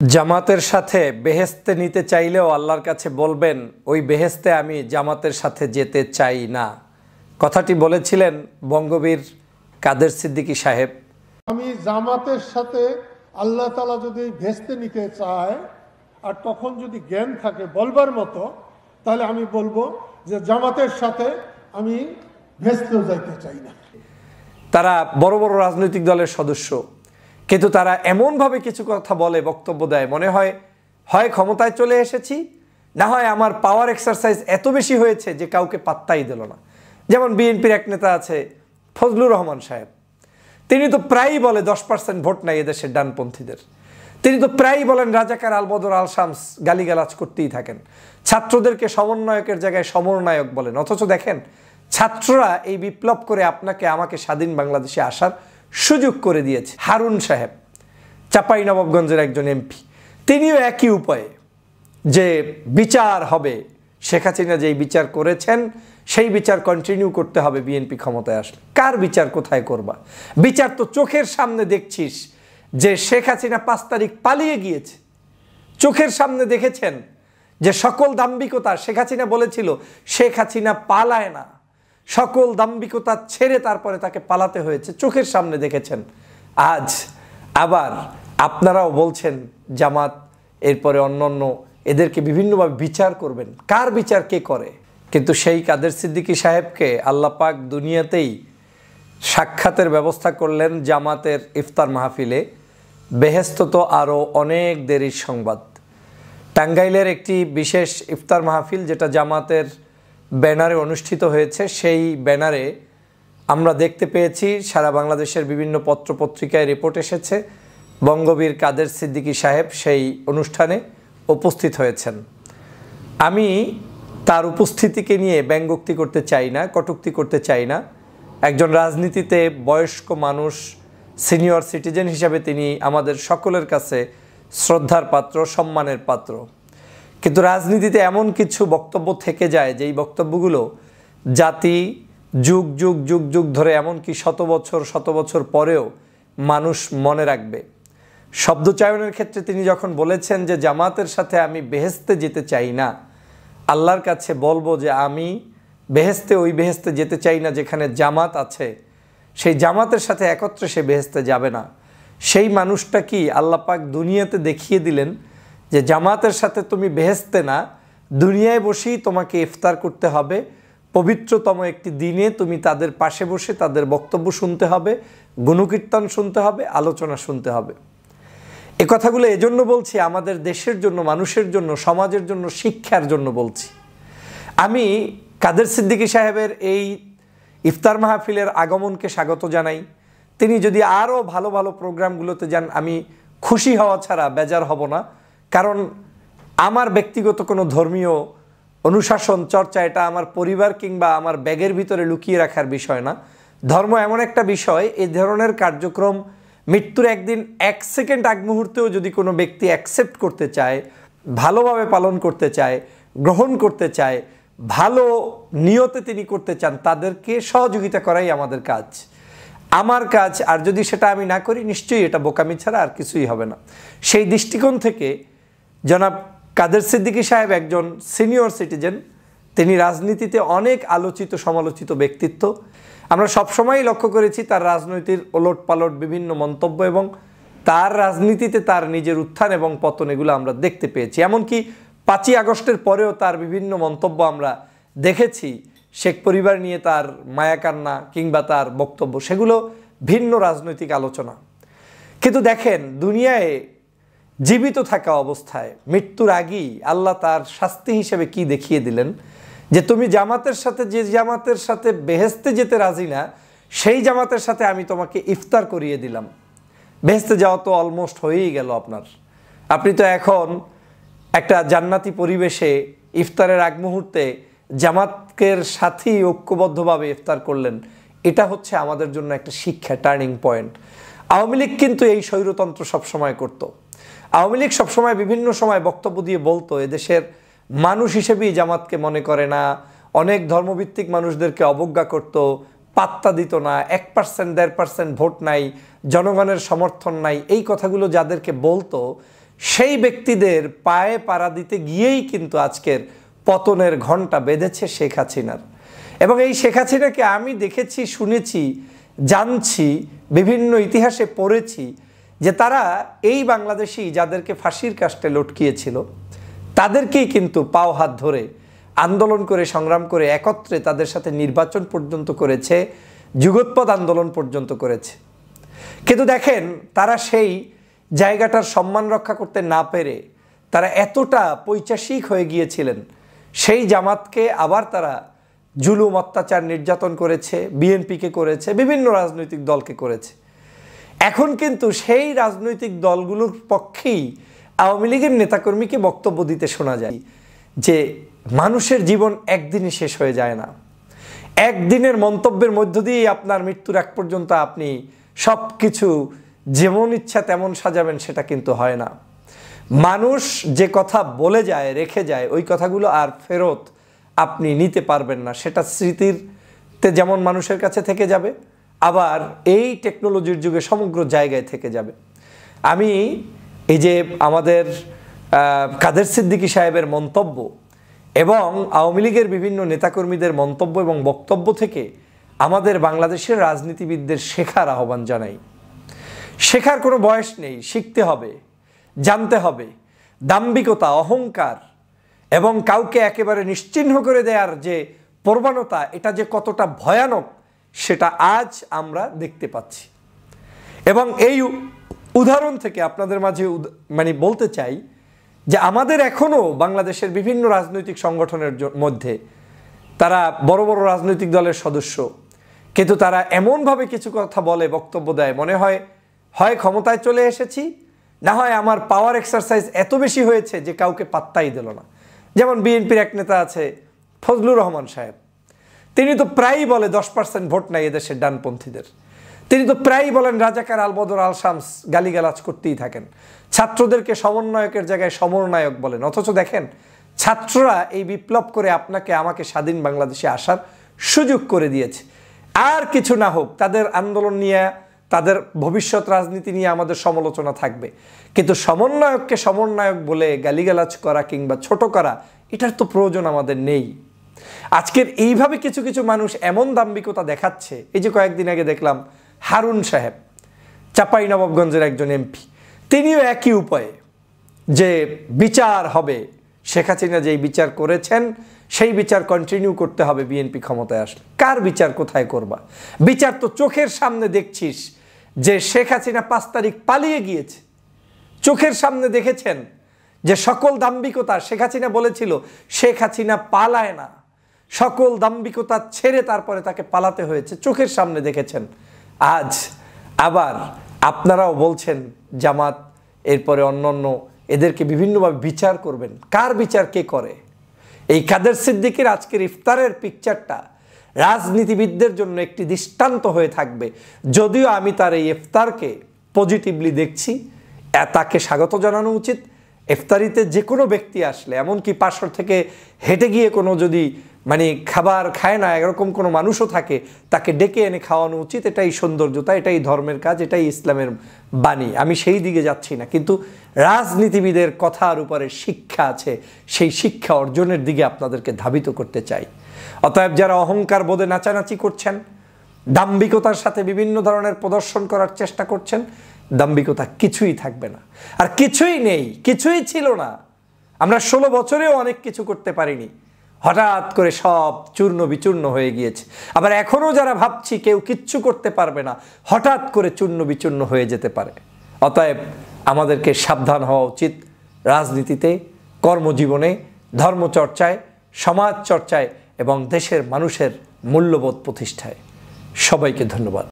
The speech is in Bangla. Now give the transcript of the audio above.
জামাতের সাথে বেহেশতে নিতে চাইলেও আল্লাহর কাছে বলবেন ওই বেহেশতে আমি জামাতের সাথে যেতে চাই না। কথাটি বলেছিলেন বঙ্গবীর কাদের সিদ্দিকী সাহেব। আমি জামাতের সাথে আল্লাহ তাআলা যদি ভেস্তে নিতে চায় আর তখন যদি জ্ঞান থাকে বলবার মতো, তাহলে আমি বলবো যে জামাতের সাথে আমি ভেস্তেও যাইতে চাই না। তারা বড় বড় রাজনৈতিক দলের সদস্য, কিন্তু তারা এমনভাবে কিছু কথা বলে, বক্তব্য দেয়, মনে হয় হয় ক্ষমতায় চলে এসেছি, না হয় আমার পাওয়ার এক্সারসাইজ এত বেশি হয়েছে যে কাউকে পাত্তাই দিল না। যেমন বিএনপির এক নেতা আছে ফজলুর রহমান সাহেব, তিনি তো প্রায়ই বলে 10% ভোট নাই এদেশের ডানপন্থীদের। তিনি তো প্রায়ই বলেন রাজাকার আলবদর আল শামস, গালিগালাজ করতেই থাকেন। ছাত্রদেরকে সমন্বয়কের জায়গায় সমন্বয়ক বলেন, অথচ দেখেন ছাত্ররা এই বিপ্লব করে আপনাকে আমাকে স্বাধীন বাংলাদেশে আসার সুযোগ করে দিয়েছে। হারুন সাহেব চাঁপাইনবাবগঞ্জের একজন এমপি, তিনিও একই উপায়ে যে বিচার হবে, শেখ হাসিনা যেই বিচার করেছেন সেই বিচার কন্টিনিউ করতে হবে বিএনপি ক্ষমতায় আসলে। কার বিচার কোথায় করবা? বিচার তো চোখের সামনে দেখছিস যে শেখ হাসিনা 5 তারিখ পালিয়ে গিয়েছে। চোখের সামনে দেখেছেন যে সকল দাম্ভিকতা, শেখ হাসিনা বলেছিল শেখ হাসিনা পালায় না, সকল দাম্ভিকতা ছেড়ে তারপরে তাকে পালাতে হয়েছে, চোখের সামনে দেখেছেন। আজ আবার আপনারাও বলছেন জামাত এরপরে অন্যান্য এদেরকে বিভিন্নভাবে বিচার করবেন। কার বিচার কে করে? কিন্তু সেই কাদের সিদ্দিকী সাহেবকে আল্লাহ পাক দুনিয়াতেই সাক্ষাতের ব্যবস্থা করলেন জামাতের ইফতার মাহফিলে। বেহেশত তো আরও অনেক দেরির সংবাদ। টাঙ্গাইলের একটি বিশেষ ইফতার মাহফিল যেটা জামাতের ব্যানারে অনুষ্ঠিত হয়েছে, সেই ব্যানারে আমরা দেখতে পেয়েছি সারা বাংলাদেশের বিভিন্ন পত্রপত্রিকায় রিপোর্ট এসেছে বঙ্গবীর কাদের সিদ্দিকী সাহেব সেই অনুষ্ঠানে উপস্থিত হয়েছেন। আমি তার উপস্থিতিকে নিয়ে ব্যঙ্গোক্তি করতে চাই না, কটূক্তি করতে চাই না। একজন রাজনীতিতে বয়স্ক মানুষ, সিনিয়র সিটিজেন হিসাবে তিনি আমাদের সকলের কাছে শ্রদ্ধার পাত্র, সম্মানের পাত্র। কিন্তু রাজনীতিতে এমন কিছু বক্তব্য থেকে যায় যেই বক্তব্যগুলো জাতি যুগ যুগ যুগ যুগ ধরে, এমনকি শত বছর পরেও মানুষ মনে রাখবে। শব্দচয়নের ক্ষেত্রে তিনি যখন বলেছেন যে জামাতের সাথে আমি বেহেশতে যেতে চাই না, আল্লাহর কাছে বলবো যে আমি বেহেশতে ওই বেহেশতে যেতে চাই না যেখানে জামাত আছে। সেই জামাতের সাথে একত্রে সে বেহেশতে যাবে না। সেই মানুষটা কি আল্লাহ পাক দুনিয়াতে দেখিয়ে দিলেন যে জামাতের সাথে তুমি বেহেশতে না, দুনিয়ায় বসেই তোমাকে ইফতার করতে হবে। পবিত্রতম একটি দিনে তুমি তাদের পাশে বসে তাদের বক্তব্য শুনতে হবে, গুণকীর্তন শুনতে হবে, আলোচনা শুনতে হবে। এ কথাগুলো এজন্য বলছি, আমাদের দেশের জন্য, মানুষের জন্য, সমাজের জন্য, শিক্ষার জন্য বলছি। আমি কাদের সিদ্দিকী সাহেবের এই ইফতার মাহফিলের আগমনকে স্বাগত জানাই। তিনি যদি আরও ভালো ভালো প্রোগ্রামগুলোতে যান, আমি খুশি হওয়া ছাড়া বেজার হব না। কারণ আমার ব্যক্তিগত কোনো ধর্মীয় অনুশাসন চর্চা এটা আমার পরিবার কিংবা আমার ব্যাগের ভিতরে লুকিয়ে রাখার বিষয় না। ধর্ম এমন একটা বিষয়, এই ধরনের কার্যক্রম মৃত্যুর একদিন 1 সেকেন্ড আগ মুহূর্তেও যদি কোনো ব্যক্তি অ্যাকসেপ্ট করতে চায়, ভালোভাবে পালন করতে চায়, গ্রহণ করতে চায়, ভালো নিয়তে তিনি করতে চান, তাদেরকে সহযোগিতা করাই আমাদের কাজ, আমার কাজ। আর যদি সেটা আমি না করি, নিশ্চয়ই এটা বোকামি ছাড়া আর কিছুই হবে না। সেই দৃষ্টিকোণ থেকে জনাব কাদের সিদ্দিকী সাহেব একজন সিনিয়র সিটিজেন, তিনি রাজনীতিতে অনেক আলোচিত সমালোচিত ব্যক্তিত্ব। আমরা সবসময়ই লক্ষ্য করেছি তার রাজনৈতিক ওলট পালট বিভিন্ন মন্তব্য এবং তার রাজনীতিতে তার নিজের উত্থান এবং পতন, এগুলো আমরা দেখতে পেয়েছি। এমনকি 5ই আগস্টের পরেও তার বিভিন্ন মন্তব্য আমরা দেখেছি। শেখ পরিবার নিয়ে তার মায়াকান্না কিংবা তার বক্তব্য, সেগুলো ভিন্ন রাজনৈতিক আলোচনা। কিন্তু দেখেন, দুনিয়ায় জীবিত থাকা অবস্থায় মৃত্যুর আগেই আল্লাহ তার শাস্তি হিসেবে কি দেখিয়ে দিলেন যে তুমি জামাতের সাথে, যে জামাতের সাথে বেহেশতে যেতে রাজি না, সেই জামাতের সাথে আমি তোমাকে ইফতার করিয়ে দিলাম। বেহেশতে যাওয়া তো অলমোস্ট হয়েই গেল আপনার। আপনি তো এখন একটা জান্নাতি পরিবেশে ইফতারের আগ মুহূর্তে জামাতের সাথেই ঐক্যবদ্ধভাবে ইফতার করলেন। এটা হচ্ছে আমাদের জন্য একটা শিক্ষা, টার্নিং পয়েন্ট। আওয়ামী লীগ কিন্তু এই স্বৈরতন্ত্র সবসময় করত। আওয়ামী লীগ সবসময় বিভিন্ন সময় বক্তব্য দিয়ে বলতো এদেশের মানুষ হিসেবেই জামাতকে মনে করে না, অনেক ধর্মভিত্তিক মানুষদেরকে অবজ্ঞা করত, পাত্তা দিত না, 1% 1.5% ভোট নাই, জনগণের সমর্থন নাই। এই কথাগুলো যাদেরকে বলতো সেই ব্যক্তিদের পায়ে পাড়া দিতে গিয়েই কিন্তু আজকের পতনের ঘণ্টা বেঁধেছে শেখ হাসিনার। এবং এই শেখ হাসিনাকে আমি দেখেছি, শুনেছি, জানছি, বিভিন্ন ইতিহাসে পড়েছি যে তারা এই বাংলাদেশি যাদেরকে ফাঁসির কাস্টে লটকিয়েছিল তাদেরকেই কিন্তু পাও হাত ধরে আন্দোলন করে, সংগ্রাম করে একত্রে তাদের সাথে নির্বাচন পর্যন্ত করেছে, যুগোৎপদ আন্দোলন পর্যন্ত করেছে। কিন্তু দেখেন, তারা সেই জায়গাটার সম্মান রক্ষা করতে না পেরে তারা এতটা পৈশাচিক হয়ে গিয়েছিলেন, সেই জামাতকে আবার তারা জুলুম, অত্যাচার, নির্যাতন করেছে, বিএনপিকে করেছে, বিভিন্ন রাজনৈতিক দলকে করেছে। এখন কিন্তু সেই রাজনৈতিক দলগুলোর পক্ষেই আওয়ামী লীগের নেতাকর্মীকে বক্তব্য দিতে শোনা যায় যে মানুষের জীবন একদিনে শেষ হয়ে যায় না, একদিনের মন্তব্যের মধ্য দিয়ে আপনার মৃত্যুর আগ পর্যন্ত আপনি সব কিছু যেমন ইচ্ছা তেমন সাজাবেন, সেটা কিন্তু হয় না। মানুষ যে কথা বলে যায়, রেখে যায়, ওই কথাগুলো আর ফেরত আপনি নিতে পারবেন না। সেটা স্মৃতিতে যেমন মানুষের কাছে থেকে যাবে, আবার এই টেকনোলজির যুগে সমগ্র জায়গায় থেকে যাবে। আমি এই যে আমাদের কাদের সিদ্দিকী সাহেবের মন্তব্য এবং আওয়ামী লীগের বিভিন্ন নেতাকর্মীদের মন্তব্য এবং বক্তব্য থেকে আমাদের বাংলাদেশের রাজনীতিবিদদের শেখার আহ্বান জানাই। শেখার কোনো বয়স নেই, শিখতে হবে, জানতে হবে। দাম্ভিকতা, অহংকার এবং কাউকে একেবারে নিশ্চিহ্ন করে দেওয়ার যে প্রবণতা, এটা যে কতটা ভয়ানক সেটা আজ আমরা দেখতে পাচ্ছি। এবং এই উদাহরণ থেকে আপনাদের মাঝে বলতে চাই যে আমাদের এখনও বাংলাদেশের বিভিন্ন রাজনৈতিক সংগঠনের মধ্যে তারা বড় বড় রাজনৈতিক দলের সদস্য, কিন্তু তারা এমনভাবে কিছু কথা বলে, বক্তব্য দেয়, মনে হয় হয় ক্ষমতায় চলে এসেছি, না হয় আমার পাওয়ার এক্সারসাইজ এত বেশি হয়েছে যে কাউকে পাত্তাই দিল না। যেমন বিএনপির এক নেতা আছে ফজলুর রহমান সাহেব, তিনি তো প্রায়ই বলে 10% ভোট নাই এদেশের ডানপন্থীদের। তিনি তো প্রায়ই বলেন রাজাকার, আলবদর, আল শামস, গালিগালাজ করতেই থাকেন। ছাত্রদেরকে সমন্বয়কের জায়গায় সমরনায়ক বলেন। অথচ দেখেন, ছাত্ররা এই বিপ্লব করে আপনাকে আমাকে স্বাধীন বাংলাদেশে আসার সুযোগ করে দিয়েছে। আর কিছু না হোক, তাদের আন্দোলন নিয়ে, তাদের ভবিষ্যৎ রাজনীতি নিয়ে আমাদের সমালোচনা থাকবে, কিন্তু সমন্বয়ককে সমন্বয়ক বলে গালিগালাজ করা কিংবা ছোট করা, এটার তো প্রয়োজন আমাদের নেই। আজকের এইভাবে কিছু কিছু মানুষ এমন দাম্ভিকতা দেখাচ্ছে। এই যে কয়েকদিন আগে দেখলাম হারুন সাহেব, চাঁপাইনবাবগঞ্জের একজন এমপি, তিনিও একই উপায়ে যে বিচার হবে, শেখ হাসিনা যেই বিচার করেছেন সেই বিচার কন্টিনিউ করতে হবে বিএনপি ক্ষমতায় আসলে। কার বিচার কোথায় করবা? বিচার তো চোখের সামনে দেখছিস যে শেখ হাসিনা 5 তারিখ পালিয়ে গিয়েছে। চোখের সামনে দেখেছেন যে সকল দাম্ভিকতা, শেখ হাসিনা বলেছিল শেখ হাসিনা পালায় না, সকল দাম্ভিকতা ছেড়ে তারপরে তাকে পালাতে হয়েছে, চোখের সামনে দেখেছেন। আজ আবার আপনারাও বলছেন জামাত, এরপরে অন্যান্য, এদেরকে বিভিন্নভাবে বিচার করবেন। কার বিচার কে করে? এই কাদের সিদ্দিকীর আজকের ইফতারের পিকচারটা রাজনীতিবিদদের জন্য একটি দৃষ্টান্ত হয়ে থাকবে। যদিও আমি তার এই ইফতারকে পজিটিভলি দেখছি, তাকে স্বাগত জানানো উচিত। ইফতারিতে যে কোনো ব্যক্তি আসলে, এমনকি পাশর থেকে হেঁটে গিয়ে কোনো যদি খাবার খায় না এরকম কোনো মানুষও থাকে, তাকে ডেকে এনে খাওয়ানো উচিত। এটাই সৌন্দর্যতা, এটাই ধর্মের কাজ, এটাই ইসলামের বাণী। আমি সেই দিকে যাচ্ছি না, কিন্তু রাজনীতিবিদের কথার উপরে শিক্ষা আছে, সেই শিক্ষা অর্জনের দিকে আপনাদেরকে ধাবিত করতে চাই। অতএব যারা অহংকার বোধে নাচানাচি করছেন, দাম্ভিকতার সাথে বিভিন্ন ধরনের প্রদর্শন করার চেষ্টা করছেন, দাম্ভিকতা কিছুই থাকবে না। আর কিছুই নেই, কিছুই ছিল না। আমরা 16 বছরেও অনেক কিছু করতে পারিনি, হঠাৎ করে সব চূর্ণ বিচূর্ণ হয়ে গিয়েছে। আবার এখনও যারা ভাবছি কেউ কিচ্ছু করতে পারবে না, হঠাৎ করে চূর্ণ বিচূর্ণ হয়ে যেতে পারে। অতএব আমাদেরকে সাবধান হওয়া উচিত রাজনীতিতে, কর্মজীবনে, ধর্মচর্চায়, সমাজ চর্চায় এবং দেশের মানুষের মূল্যবোধ প্রতিষ্ঠায়। সবাইকে ধন্যবাদ।